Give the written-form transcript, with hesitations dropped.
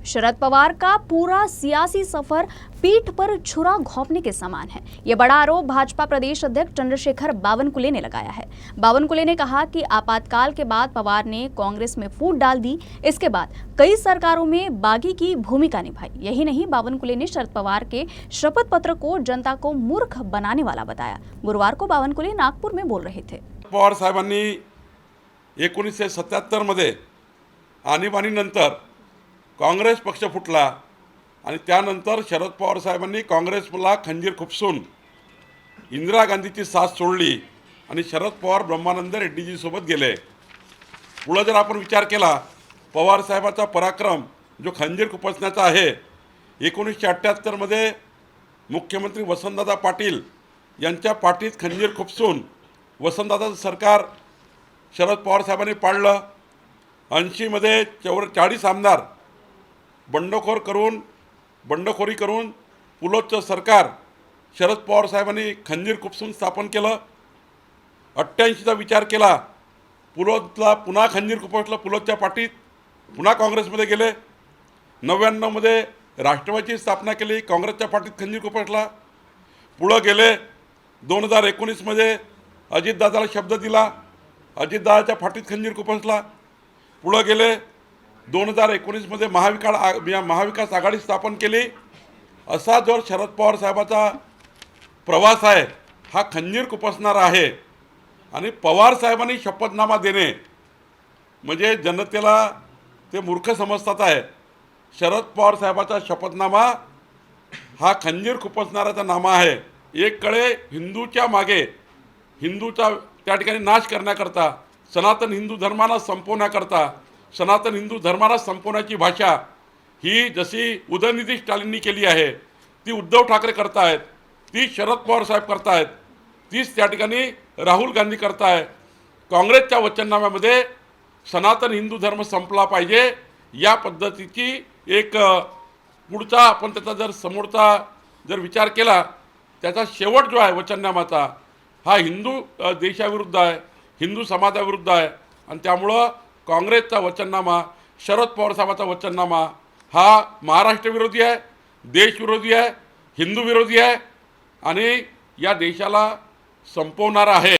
शरद पवार का पूरा सियासी सफर पीठ पर छुरा घोंपने के समान है। ये बड़ा आरोप भाजपा प्रदेश अध्यक्ष चंद्रशेखर बावनकुले ने लगाया है। बावनकुले ने कहा कि आपातकाल के बाद पवार ने कांग्रेस में फूट डाल दी। इसके बाद कई सरकारों में बागी की भूमिका निभाई। यही नहीं, बावनकुले ने शरद पवार के शपथ पत्र को जनता को मूर्ख बनाने वाला बताया। गुरुवार को बावनकुले नागपुर में बोल रहे थे। पवार साहेबांनी 1977 मध्ये आणीबाणीनंतर काँग्रेस पक्ष फुटला आणि त्यानंतर शरद पवार साहेबांनी काँग्रेसला खंजीर खुपसून इंदिरा गांधीची साथ सोडली आणि शरद पवार ब्रह्मानंद रेड्डीजी सोबत गेले। पुढे जर आपण विचार केला, पवार साहेबाचा पराक्रम जो खंजीर खुपसण्याचा आहे, 1978 मध्ये मुख्यमंत्री वसंतदादा पाटील यांच्या पाठीत खंजीर खुपसून वसंतदादाचं सरकार शरद पवार साहेबांनी पाडलं। 80 मध्ये 40 आमदार बंडखोरी करून पुलोतचं सरकार शरद पवार साहेबांनी खंजीर खुपसून स्थापन केलं। 88चा विचार केला, पुलोतला पुन्हा खंजीर खुपसलं, पुलोतच्या पाठीत पुन्हा काँग्रेसमध्ये गेले। 99 मध्ये राष्ट्रवादीची स्थापना केली, काँग्रेसच्या पाठीत खंजीर खुपसला। पुढे गेले 2019 मध्ये अजितदादाला शब्द दिला, अजितदादाच्या पाठीत खंजीर खुपसला। पुढे गेले 2019 मध्ये महाविकास आघाडी स्थापन केली। असा जो शरद पवार साहेबाचा प्रवास आहे हा खंजीर खुपसणारा आहे। आणि पवार साहेबांनी शपथनामा देणे म्हणजे जनतेला ते मूर्ख समजतात आहे। शरद पवार साहेबाचा शपथनामा हा खंजीर खुपसणाराचा नामा आहे। एककडे हिंदूच्या मागे हिंदूचा त्या ठिकाणी नाश करण्याकरता, सनातन हिंदू धर्माला संपवण्याकरता, सनातन हिंदू धर्माला संपवण्याची भाषा ही जशी उदयनिधी स्टालिननी केली आहे, ती उद्धव ठाकरे करतायत, ती शरद पवार साहेब करतायत, तीच त्या ठिकाणी राहुल गांधी करतायत। काँग्रेसच्या वचननाम्यामध्ये सनातन हिंदू धर्म संपला पाहिजे या पद्धतीची एक पुढचा आपण त्याचा समोरचा विचार केला, त्याचा शेवट जो आहे वचननामाचा हा हिंदू देशाविरुद्ध आहे, हिंदू समाजाविरुद्ध आहे। आणि त्यामुळं काँग्रेसचा वचननामा, शरद पवार साहेबाचा वचननामा हा महाराष्ट्र विरोधी आहे, देशविरोधी आहे, हिंदू विरोधी आहे आणि या देशाला संपवणारा आहे।